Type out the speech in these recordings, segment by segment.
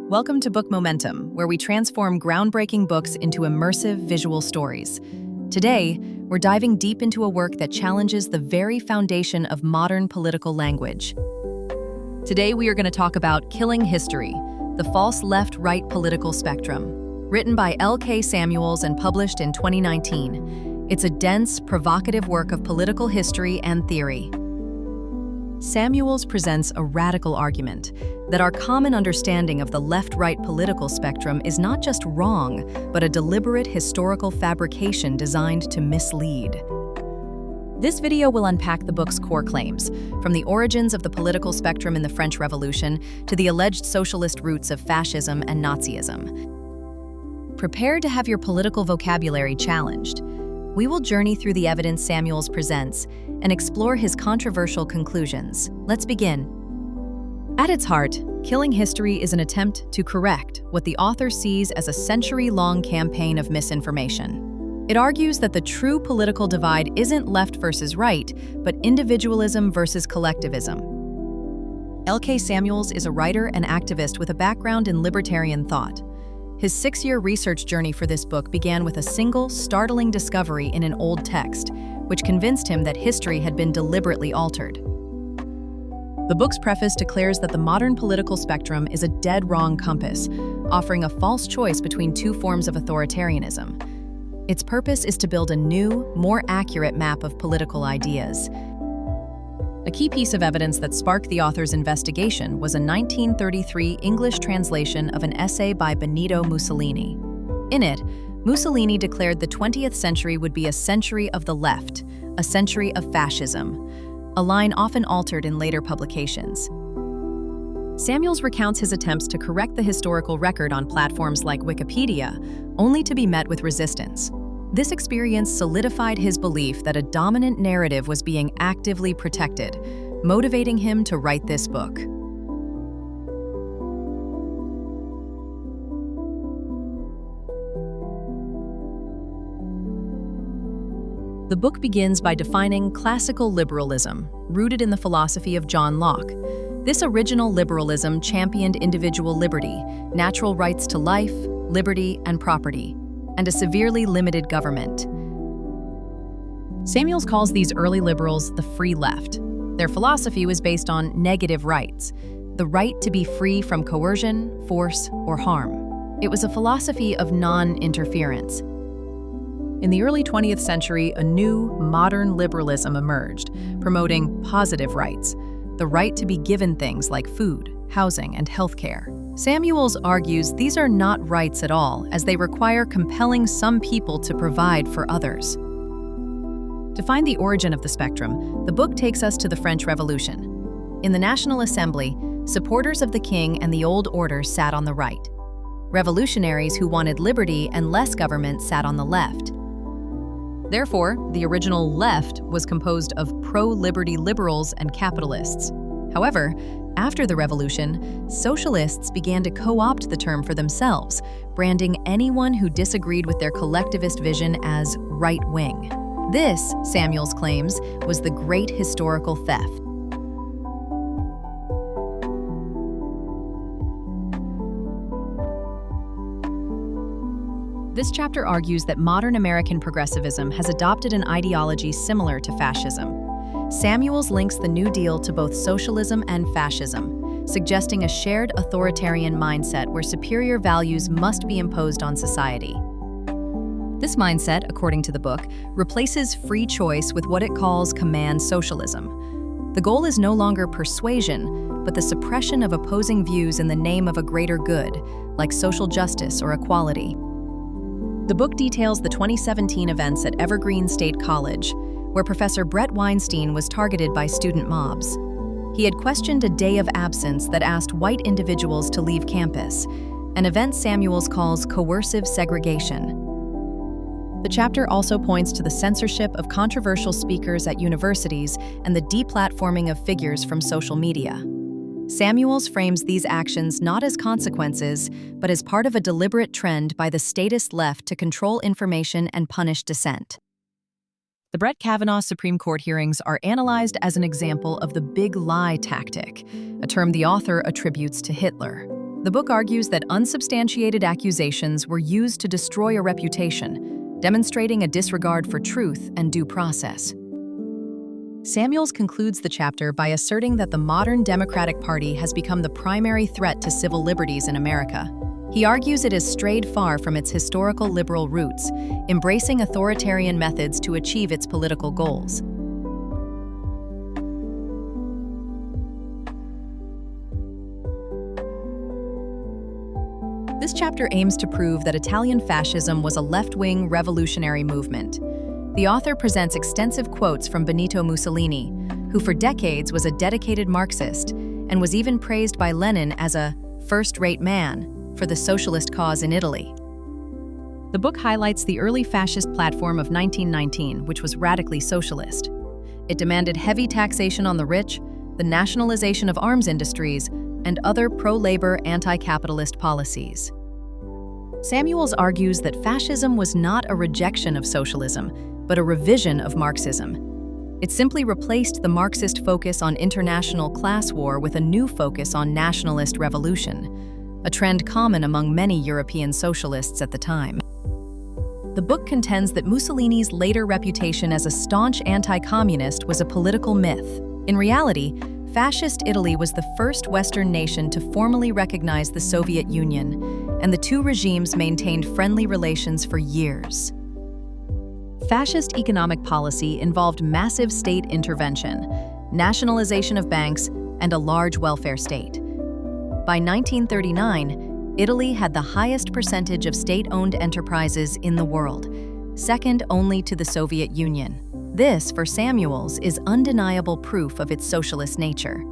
Welcome to Book Momentum, where we transform groundbreaking books into immersive visual stories. Today, we're diving deep into a work that challenges the very foundation of modern political language. Today, we are going to talk about Killing History, the false left-right political spectrum. Written by L.K. Samuels and published in 2019, it's a dense, provocative work of political history and theory. Samuels presents a radical argument that our common understanding of the left-right political spectrum is not just wrong, but a deliberate historical fabrication designed to mislead. This video will unpack the book's core claims, from the origins of the political spectrum in the French Revolution to the alleged socialist roots of fascism and Nazism. Prepare to have your political vocabulary challenged. We will journey through the evidence Samuels presents and explore his controversial conclusions. Let's begin. At its heart, Killing History is an attempt to correct what the author sees as a century-long campaign of misinformation. It argues that the true political divide isn't left versus right, but individualism versus collectivism. L.K. Samuels is a writer and activist with a background in libertarian thought. His 6-year research journey for this book began with a single, startling discovery in an old text, which convinced him that history had been deliberately altered. The book's preface declares that the modern political spectrum is a dead-wrong compass, offering a false choice between two forms of authoritarianism. Its purpose is to build a new, more accurate map of political ideas. A key piece of evidence that sparked the author's investigation was a 1933 English translation of an essay by Benito Mussolini. In it, Mussolini declared the 20th century would be a century of the left, a century of fascism, a line often altered in later publications. Samuels recounts his attempts to correct the historical record on platforms like Wikipedia, only to be met with resistance. This experience solidified his belief that a dominant narrative was being actively protected, motivating him to write this book. The book begins by defining classical liberalism, rooted in the philosophy of John Locke. This original liberalism championed individual liberty, natural rights to life, liberty, and property, and a severely limited government. Samuels calls these early liberals the free left. Their philosophy was based on negative rights, the right to be free from coercion, force, or harm. It was a philosophy of non-interference. In the early 20th century, a new, modern liberalism emerged, promoting positive rights, the right to be given things like food, housing, and healthcare. Samuels argues these are not rights at all, as they require compelling some people to provide for others. To find the origin of the spectrum, the book takes us to the French Revolution. In the National Assembly, supporters of the king and the old order sat on the right. Revolutionaries who wanted liberty and less government sat on the left. Therefore, the original left was composed of pro-liberty liberals and capitalists. However, after the revolution, socialists began to co-opt the term for themselves, branding anyone who disagreed with their collectivist vision as right-wing. This, Samuels claims, was the great historical theft. This chapter argues that modern American progressivism has adopted an ideology similar to fascism. Samuels links the New Deal to both socialism and fascism, suggesting a shared authoritarian mindset where superior values must be imposed on society. This mindset, according to the book, replaces free choice with what it calls command socialism. The goal is no longer persuasion, but the suppression of opposing views in the name of a greater good, like social justice or equality. The book details the 2017 events at Evergreen State College, where Professor Brett Weinstein was targeted by student mobs. He had questioned a day of absence that asked white individuals to leave campus, an event Samuels calls coercive segregation. The chapter also points to the censorship of controversial speakers at universities and the deplatforming of figures from social media. Samuels frames these actions not as consequences, but as part of a deliberate trend by the statist left to control information and punish dissent. The Brett Kavanaugh Supreme Court hearings are analyzed as an example of the big lie tactic, a term the author attributes to Hitler. The book argues that unsubstantiated accusations were used to destroy a reputation, demonstrating a disregard for truth and due process. Samuels concludes the chapter by asserting that the modern Democratic Party has become the primary threat to civil liberties in America. He argues it has strayed far from its historical liberal roots, embracing authoritarian methods to achieve its political goals. This chapter aims to prove that Italian fascism was a left-wing revolutionary movement. The author presents extensive quotes from Benito Mussolini, who for decades was a dedicated Marxist and was even praised by Lenin as a first-rate man for the socialist cause in Italy. The book highlights the early fascist platform of 1919, which was radically socialist. It demanded heavy taxation on the rich, the nationalization of arms industries, and other pro-labor, anti-capitalist policies. Samuels argues that fascism was not a rejection of socialism, but a revision of Marxism. It simply replaced the Marxist focus on international class war with a new focus on nationalist revolution, a trend common among many European socialists at the time. The book contends that Mussolini's later reputation as a staunch anti-communist was a political myth. In reality, Fascist Italy was the first Western nation to formally recognize the Soviet Union, and the two regimes maintained friendly relations for years. Fascist economic policy involved massive state intervention, nationalization of banks, and a large welfare state. By 1939, Italy had the highest percentage of state-owned enterprises in the world, second only to the Soviet Union. This, for Samuels, is undeniable proof of its socialist nature.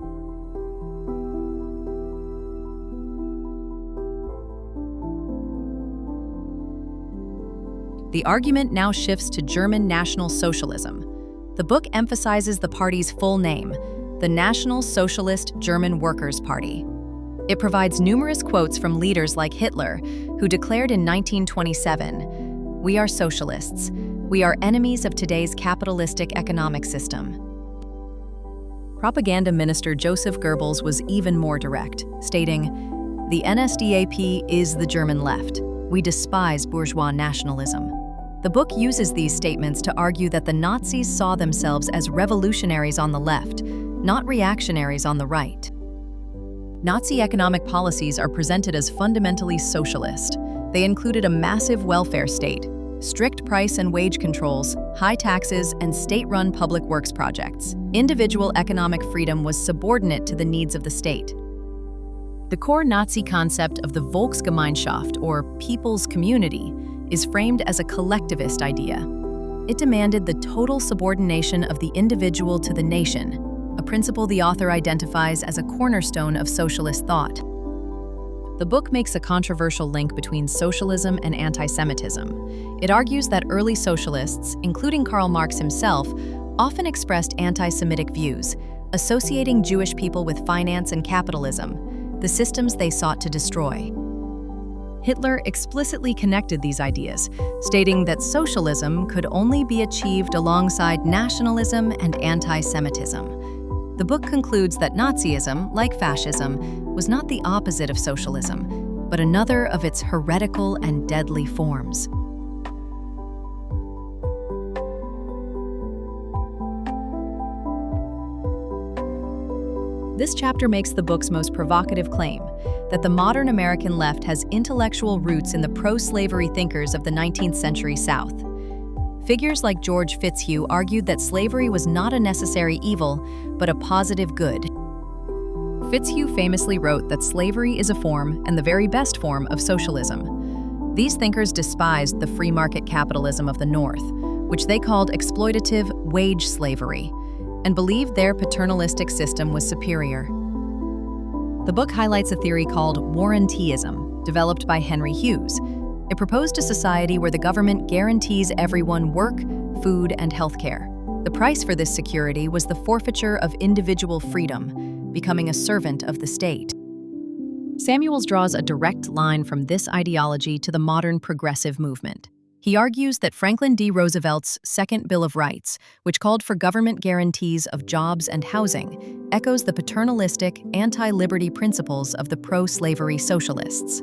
The argument now shifts to German National Socialism. The book emphasizes the party's full name, the National Socialist German Workers' Party. It provides numerous quotes from leaders like Hitler, who declared in 1927, "We are socialists. We are enemies of today's capitalistic economic system." Propaganda Minister Joseph Goebbels was even more direct, stating, "The NSDAP is the German left. We despise bourgeois nationalism." The book uses these statements to argue that the Nazis saw themselves as revolutionaries on the left, not reactionaries on the right. Nazi economic policies are presented as fundamentally socialist. They included a massive welfare state, strict price and wage controls, high taxes, and state-run public works projects. Individual economic freedom was subordinate to the needs of the state. The core Nazi concept of the Volksgemeinschaft, or people's community, is framed as a collectivist idea. It demanded the total subordination of the individual to the nation, a principle the author identifies as a cornerstone of socialist thought. The book makes a controversial link between socialism and anti-Semitism. It argues that early socialists, including Karl Marx himself, often expressed anti-Semitic views, associating Jewish people with finance and capitalism, the systems they sought to destroy. Hitler explicitly connected these ideas, stating that socialism could only be achieved alongside nationalism and anti-Semitism. The book concludes that Nazism, like fascism, was not the opposite of socialism, but another of its heretical and deadly forms. This chapter makes the book's most provocative claim, that the modern American left has intellectual roots in the pro-slavery thinkers of the 19th century South. Figures like George Fitzhugh argued that slavery was not a necessary evil, but a positive good. Fitzhugh famously wrote that slavery is a form, and the very best form, of socialism. These thinkers despised the free market capitalism of the North, which they called exploitative wage slavery, and believed their paternalistic system was superior. The book highlights a theory called warrantyism, developed by Henry Hughes. It proposed a society where the government guarantees everyone work, food, and healthcare. The price for this security was the forfeiture of individual freedom, becoming a servant of the state. Samuels draws a direct line from this ideology to the modern progressive movement. He argues that Franklin D. Roosevelt's Second Bill of Rights, which called for government guarantees of jobs and housing, echoes the paternalistic, anti-liberty principles of the pro-slavery socialists.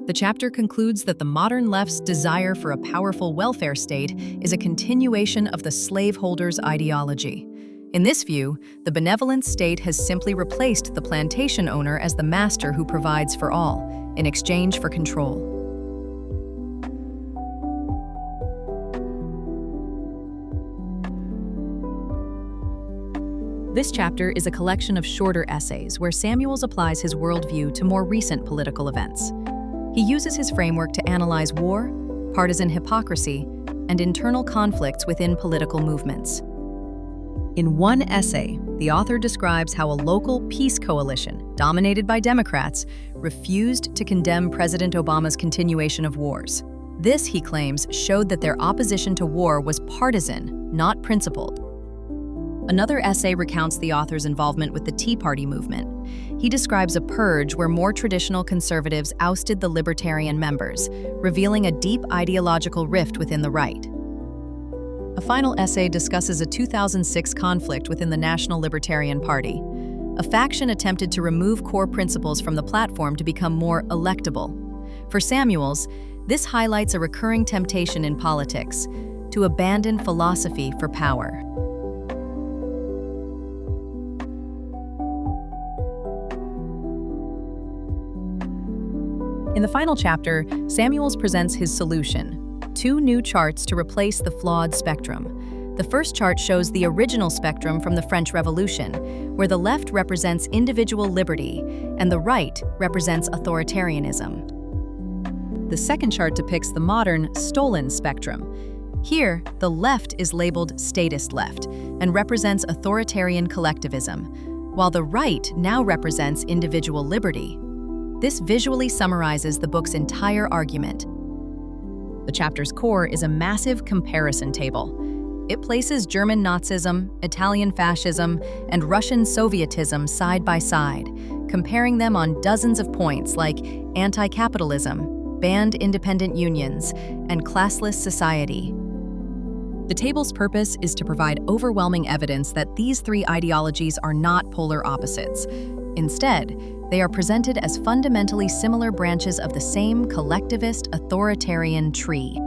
The chapter concludes that the modern left's desire for a powerful welfare state is a continuation of the slaveholders' ideology. In this view, the benevolent state has simply replaced the plantation owner as the master who provides for all, in exchange for control. This chapter is a collection of shorter essays where Samuels applies his worldview to more recent political events. He uses his framework to analyze war, partisan hypocrisy, and internal conflicts within political movements. In one essay, the author describes how a local peace coalition, dominated by Democrats, refused to condemn President Obama's continuation of wars. This, he claims, showed that their opposition to war was partisan, not principled. Another essay recounts the author's involvement with the Tea Party movement. He describes a purge where more traditional conservatives ousted the libertarian members, revealing a deep ideological rift within the right. A final essay discusses a 2006 conflict within the National Libertarian Party. A faction attempted to remove core principles from the platform to become more electable. For Samuels, this highlights a recurring temptation in politics, to abandon philosophy for power. In the final chapter, Samuels presents his solution: 2 new charts to replace the flawed spectrum. The first chart shows the original spectrum from the French Revolution, where the left represents individual liberty and the right represents authoritarianism. The second chart depicts the modern, stolen spectrum. Here, the left is labeled Statist Left and represents authoritarian collectivism, while the right now represents individual liberty. This visually summarizes the book's entire argument. The chapter's core is a massive comparison table. It places German Nazism, Italian fascism, and Russian Sovietism side by side, comparing them on dozens of points like anti-capitalism, banned independent unions, and classless society. The table's purpose is to provide overwhelming evidence that these 3 ideologies are not polar opposites. Instead, they are presented as fundamentally similar branches of the same collectivist authoritarian tree.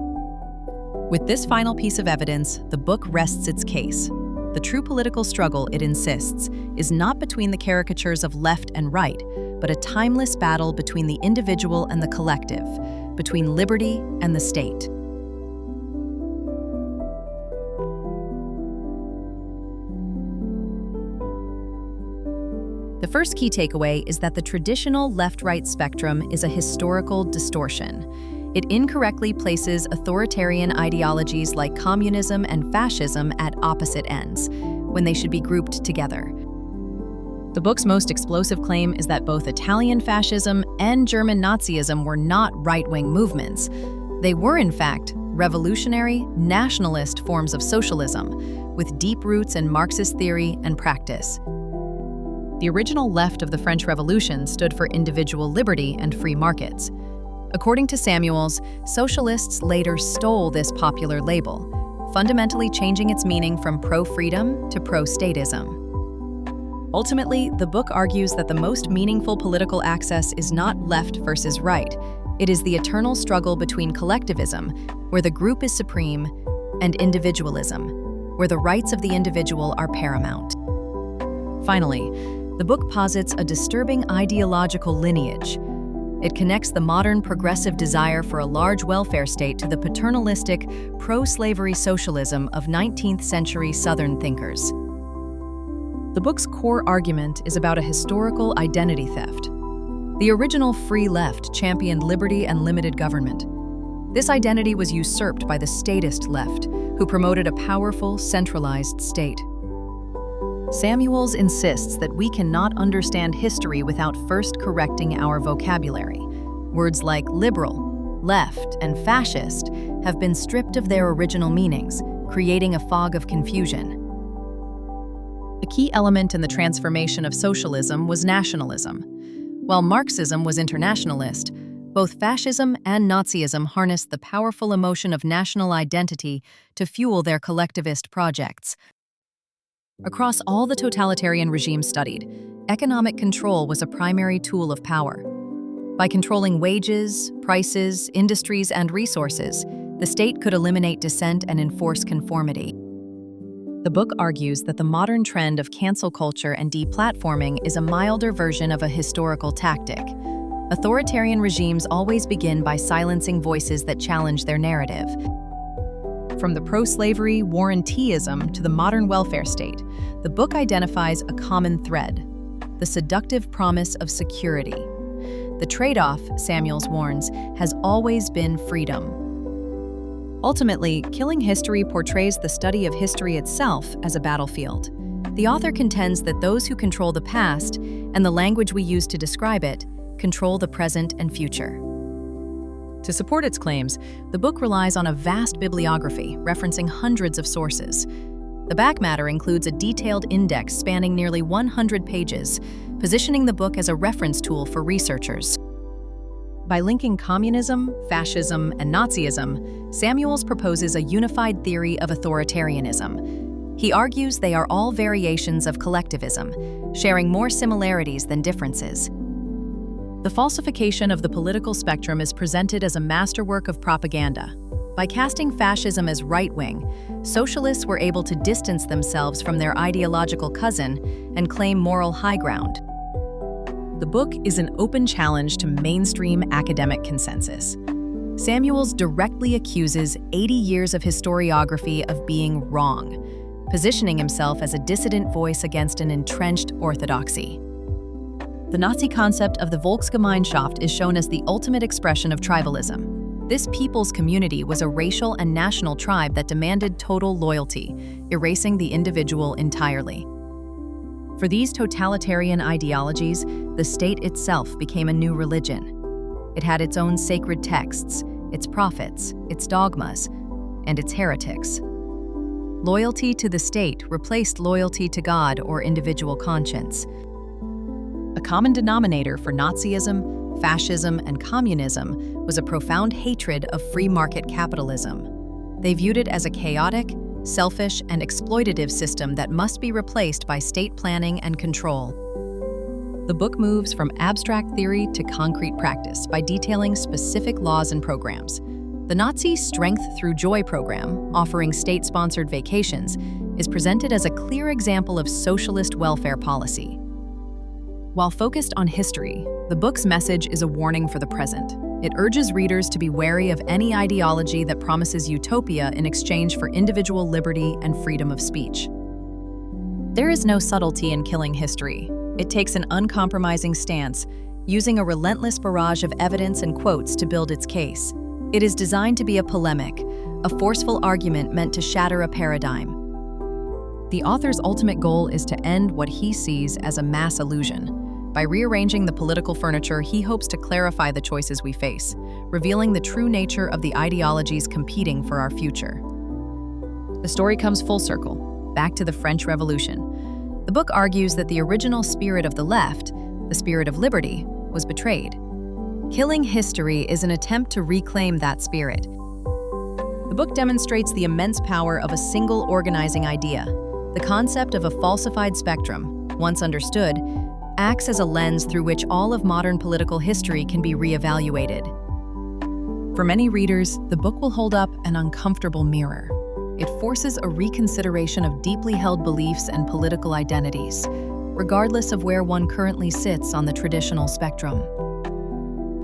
With this final piece of evidence, the book rests its case. The true political struggle, it insists, is not between the caricatures of left and right, but a timeless battle between the individual and the collective, between liberty and the state. The first key takeaway is that the traditional left-right spectrum is a historical distortion. It incorrectly places authoritarian ideologies like communism and fascism at opposite ends, when they should be grouped together. The book's most explosive claim is that both Italian fascism and German Nazism were not right-wing movements. They were, in fact, revolutionary, nationalist forms of socialism, with deep roots in Marxist theory and practice. The original left of the French Revolution stood for individual liberty and free markets. According to Samuels, socialists later stole this popular label, fundamentally changing its meaning from pro-freedom to pro-statism. Ultimately, the book argues that the most meaningful political access is not left versus right. It is the eternal struggle between collectivism, where the group is supreme, and individualism, where the rights of the individual are paramount. Finally, the book posits a disturbing ideological lineage. It connects the modern progressive desire for a large welfare state to the paternalistic, pro-slavery socialism of 19th century Southern thinkers. The book's core argument is about a historical identity theft. The original free left championed liberty and limited government. This identity was usurped by the statist left, who promoted a powerful, centralized state. Samuels insists that we cannot understand history without first correcting our vocabulary. Words like liberal, left, and fascist have been stripped of their original meanings, creating a fog of confusion. A key element in the transformation of socialism was nationalism. While Marxism was internationalist, both fascism and Nazism harnessed the powerful emotion of national identity to fuel their collectivist projects. Across all the totalitarian regimes studied, economic control was a primary tool of power. By controlling wages, prices, industries, and resources, the state could eliminate dissent and enforce conformity. The book argues that the modern trend of cancel culture and deplatforming is a milder version of a historical tactic. Authoritarian regimes always begin by silencing voices that challenge their narrative. From the pro-slavery war and teaism to the modern welfare state, the book identifies a common thread: the seductive promise of security. The trade-off, Samuels warns, has always been freedom. Ultimately, Killing History portrays the study of history itself as a battlefield. The author contends that those who control the past, and the language we use to describe it, control the present and future. To support its claims, the book relies on a vast bibliography, referencing hundreds of sources. The back matter includes a detailed index spanning nearly 100 pages, positioning the book as a reference tool for researchers. By linking communism, fascism, and Nazism, Samuels proposes a unified theory of authoritarianism. He argues they are all variations of collectivism, sharing more similarities than differences. The falsification of the political spectrum is presented as a masterwork of propaganda. By casting fascism as right-wing, socialists were able to distance themselves from their ideological cousin and claim moral high ground. The book is an open challenge to mainstream academic consensus. Samuels directly accuses 80 years of historiography of being wrong, positioning himself as a dissident voice against an entrenched orthodoxy. The Nazi concept of the Volksgemeinschaft is shown as the ultimate expression of tribalism. This people's community was a racial and national tribe that demanded total loyalty, erasing the individual entirely. For these totalitarian ideologies, the state itself became a new religion. It had its own sacred texts, its prophets, its dogmas, and its heretics. Loyalty to the state replaced loyalty to God or individual conscience. A common denominator for Nazism, fascism, and communism was a profound hatred of free market capitalism. They viewed it as a chaotic, selfish, and exploitative system that must be replaced by state planning and control. The book moves from abstract theory to concrete practice by detailing specific laws and programs. The Nazi Strength Through Joy program, offering state-sponsored vacations, is presented as a clear example of socialist welfare policy. While focused on history, the book's message is a warning for the present. It urges readers to be wary of any ideology that promises utopia in exchange for individual liberty and freedom of speech. There is no subtlety in Killing History. It takes an uncompromising stance, using a relentless barrage of evidence and quotes to build its case. It is designed to be a polemic, a forceful argument meant to shatter a paradigm. The author's ultimate goal is to end what he sees as a mass illusion. By rearranging the political furniture, he hopes to clarify the choices we face, revealing the true nature of the ideologies competing for our future. The story comes full circle, back to the French Revolution. The book argues that the original spirit of the left, the spirit of liberty, was betrayed. Killing History is an attempt to reclaim that spirit. The book demonstrates the immense power of a single organizing idea. The concept of a falsified spectrum, once understood, acts as a lens through which all of modern political history can be reevaluated. For many readers, the book will hold up an uncomfortable mirror. It forces a reconsideration of deeply held beliefs and political identities, regardless of where one currently sits on the traditional spectrum.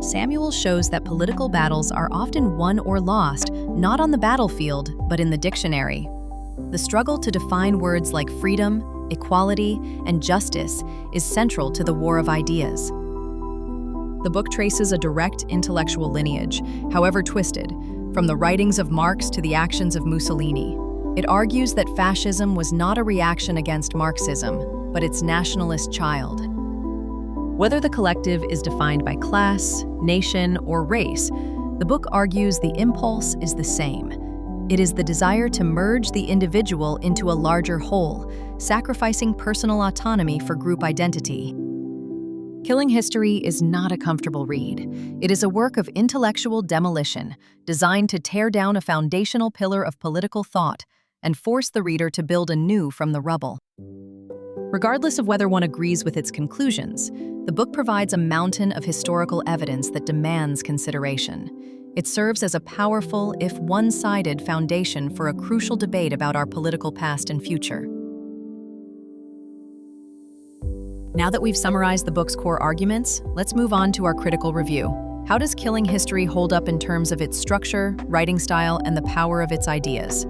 Samuels shows that political battles are often won or lost, not on the battlefield, but in the dictionary. The struggle to define words like freedom, equality, and justice is central to the war of ideas. The book traces a direct intellectual lineage, however twisted, from the writings of Marx to the actions of Mussolini. It argues that fascism was not a reaction against Marxism, but its nationalist child. Whether the collective is defined by class, nation, or race, the book argues the impulse is the same. It is the desire to merge the individual into a larger whole, sacrificing personal autonomy for group identity. Killing History is not a comfortable read. It is a work of intellectual demolition, designed to tear down a foundational pillar of political thought and force the reader to build anew from the rubble. Regardless of whether one agrees with its conclusions, the book provides a mountain of historical evidence that demands consideration. It serves as a powerful, if one-sided, foundation for a crucial debate about our political past and future. Now that we've summarized the book's core arguments, let's move on to our critical review. How does Killing History hold up in terms of its structure, writing style, and the power of its ideas?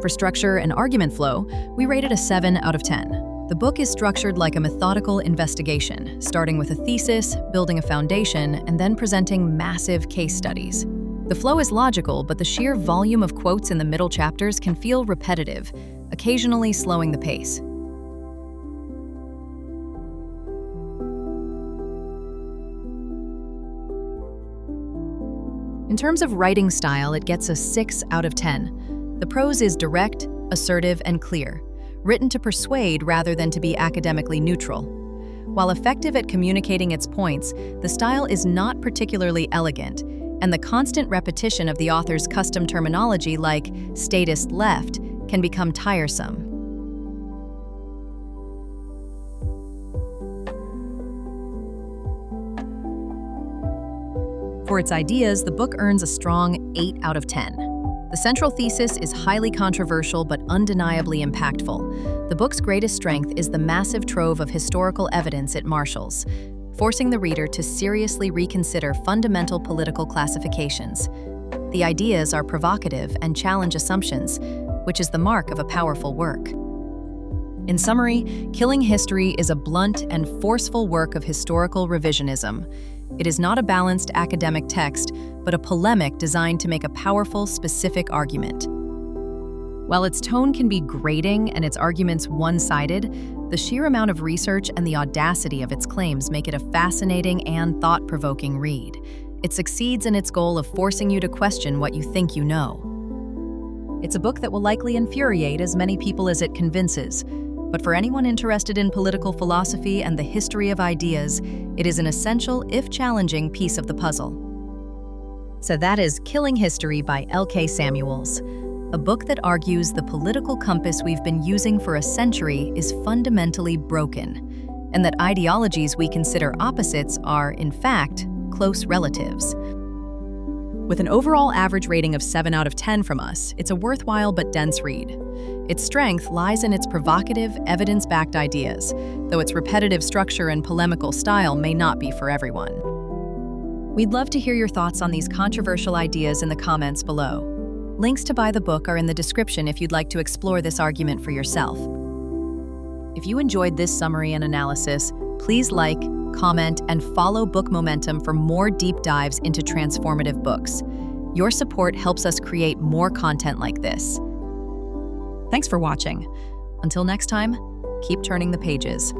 For structure and argument flow, we rate it a 7 out of 10. The book is structured like a methodical investigation, starting with a thesis, building a foundation, and then presenting massive case studies. The flow is logical, but the sheer volume of quotes in the middle chapters can feel repetitive, occasionally slowing the pace. In terms of writing style, it gets a 6 out of 10. The prose is direct, assertive, and clear, written to persuade rather than to be academically neutral. While effective at communicating its points, the style is not particularly elegant, and the constant repetition of the author's custom terminology like statist left can become tiresome. For its ideas, the book earns a strong 8 out of 10. The central thesis is highly controversial but undeniably impactful. The book's greatest strength is the massive trove of historical evidence it marshals, forcing the reader to seriously reconsider fundamental political classifications. The ideas are provocative and challenge assumptions, which is the mark of a powerful work. In summary, Killing History is a blunt and forceful work of historical revisionism. It is not a balanced academic text, but a polemic designed to make a powerful, specific argument. While its tone can be grating and its arguments one-sided, the sheer amount of research and the audacity of its claims make it a fascinating and thought-provoking read. It succeeds in its goal of forcing you to question what you think you know. It's a book that will likely infuriate as many people as it convinces, but for anyone interested in political philosophy and the history of ideas, it is an essential, if challenging, piece of the puzzle. So that is Killing History by L.K. Samuels, a book that argues the political compass we've been using for a century is fundamentally broken, and that ideologies we consider opposites are, in fact, close relatives. With an overall average rating of 7 out of 10 from us, it's a worthwhile but dense read. Its strength lies in its provocative, evidence-backed ideas, though its repetitive structure and polemical style may not be for everyone. We'd love to hear your thoughts on these controversial ideas in the comments below. Links to buy the book are in the description if you'd like to explore this argument for yourself. If you enjoyed this summary and analysis, please like, comment, and follow Book Momentum for more deep dives into transformative books. Your support helps us create more content like this. Thanks for watching. Until next time, keep turning the pages.